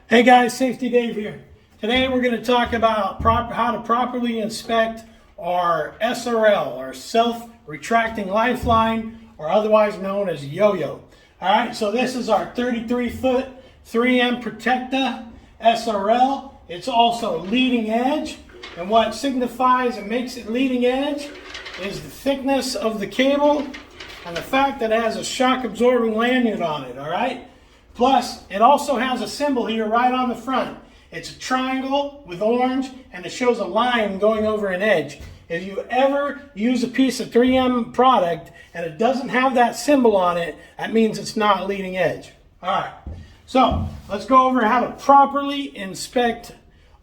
Hey guys, Safety Dave here. Today we're going to talk about how to properly inspect our SRL, our Self-Retracting Lifeline, or otherwise known as yo-yo. Alright, so this is our 33-foot 3M Protecta SRL. It's also leading edge, and what signifies and makes it leading edge is the thickness of the cable and the fact that it has a shock absorbing lanyard on it, alright? Plus, it also has a symbol here right on the front. It's a triangle with orange, and it shows a line going over an edge. If you ever use a piece of 3M product and it doesn't have that symbol on it, that means it's not leading edge. All right, so let's go over how to properly inspect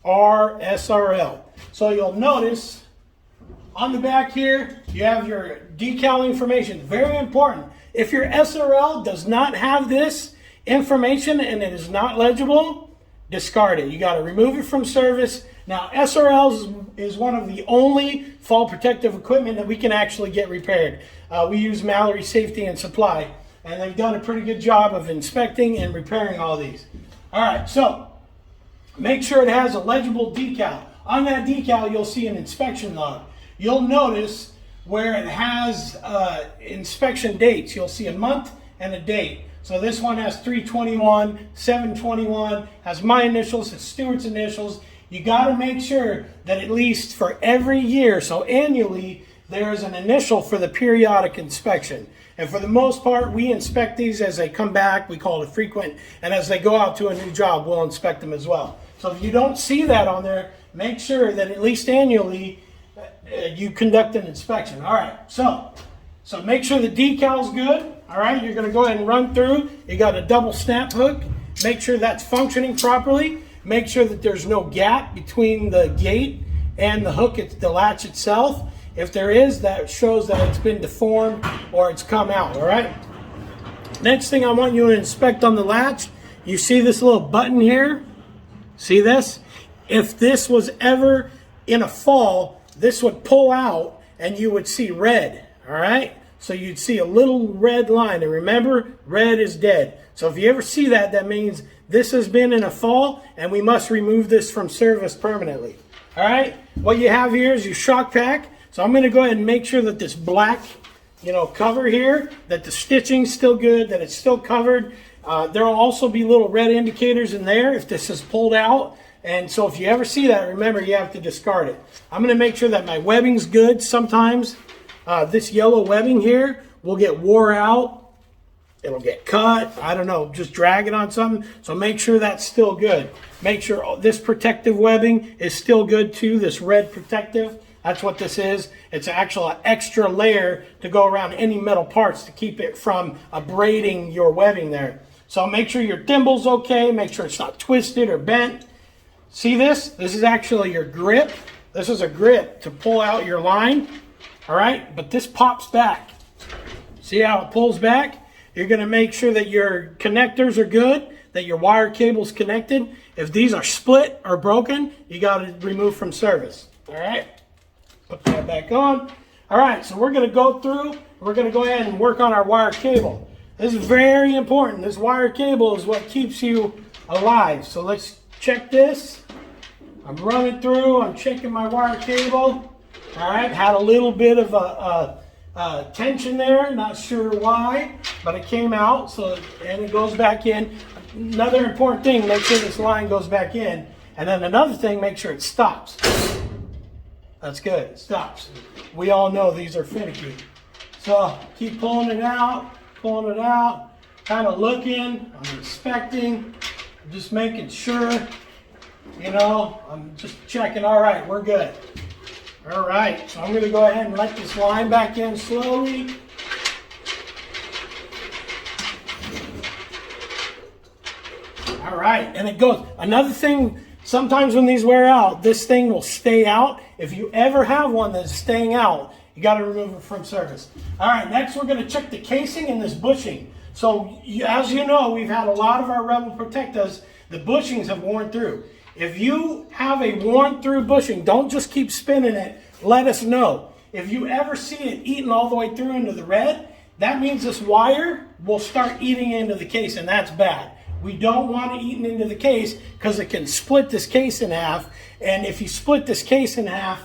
our SRL. So you'll notice on the back here, you have your decal information. Very important. If your SRL does not have this information and it is not legible, discard it. You got to remove it from service. Now, SRLs is one of the only fall protective equipment that we can actually get repaired. We use Mallory Safety and Supply, and they've done a pretty good job of inspecting and repairing all these. All right, so make sure it has a legible decal. On that decal, you'll see an inspection log. You'll notice where it has inspection dates. You'll see a month and a date. So this one has 3/21, 7/21, has my initials, has Stuart's initials. You got to make sure that at least for every year, so annually, there is an initial for the periodic inspection. And for the most part, we inspect these as they come back. We call it frequent. And as they go out to a new job, we'll inspect them as well. So if you don't see that on there, make sure that at least annually you conduct an inspection. All right, so make sure the decal's good. All right, you're going to go ahead and run through. You got a double snap hook. Make sure that's functioning properly. Make sure that there's no gap between the gate and the hook, the latch itself. If there is, that shows that it's been deformed or it's come out. All right. Next thing I want you to inspect on the latch, you see this little button here? See this? If this was ever in a fall, this would pull out and you would see red. All right. So you'd see a little red line, and remember, red is dead. So if you ever see that, that means this has been in a fall, and we must remove this from service permanently. All right, what you have here is your shock pack. So I'm going to go ahead and make sure that this black, cover here, that the stitching's still good, that it's still covered. There will also be little red indicators in there if this is pulled out. And so if you ever see that, remember, you have to discard it. I'm going to make sure that my webbing's good. Sometimes this yellow webbing here will get wore out. It'll get cut. I don't know, just drag it on something. So make sure that's still good. Make sure this protective webbing is still good too, this red protective. That's what this is. It's actually an extra layer to go around any metal parts to keep it from abrading your webbing there. So make sure your thimble's okay. Make sure it's not twisted or bent. See this? This is actually your grip. This is a grip to pull out your line. All right, but this pops back. See how it pulls back? You're going to make sure that your connectors are good, that your wire cable's connected. If these are split or broken, you got to remove from service. All right, put that back on. All right, so we're going to go through. We're going to go ahead and work on our wire cable. This is very important. This wire cable is what keeps you alive. So let's check this. I'm running through. I'm checking my wire cable. All right, had a little bit of a tension there, not sure why, but it came out, and it goes back in. Another important thing, make sure this line goes back in. And then another thing, make sure it stops. That's good, it stops. We all know these are finicky. So keep pulling it out, kind of looking, I'm inspecting, just making sure, I'm just checking, all right, we're good. All right, so I'm going to go ahead and let this line back in slowly. All right, and it goes. Another thing, sometimes when these wear out, this thing will stay out. If you ever have one that's staying out, you got to remove it from service. All right, next we're going to check the casing and this bushing. So as you know, we've had a lot of our Rebel Protectas, the bushings have worn through. If you have a worn through bushing, don't just keep spinning it. Let us know. If you ever see it eating all the way through into the red, that means this wire will start eating into the case, and that's bad. We don't want it eaten into the case because it can split this case in half. And if you split this case in half,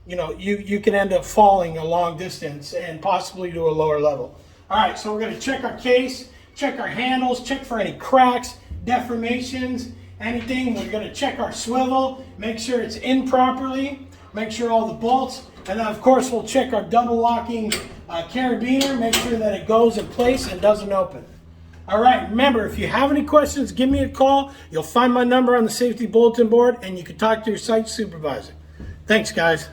you know, you can end up falling a long distance and possibly to a lower level. All right, so we're going to check our case, check our handles, check for any cracks, deformations, anything. We're going to check our swivel, make sure it's in properly, make sure all the bolts, and then of course we'll check our double locking carabiner, make sure that it goes in place and doesn't open. All right, remember, if you have any questions, give me a call. You'll find my number on the safety bulletin board, and you can talk to your site supervisor. Thanks, guys.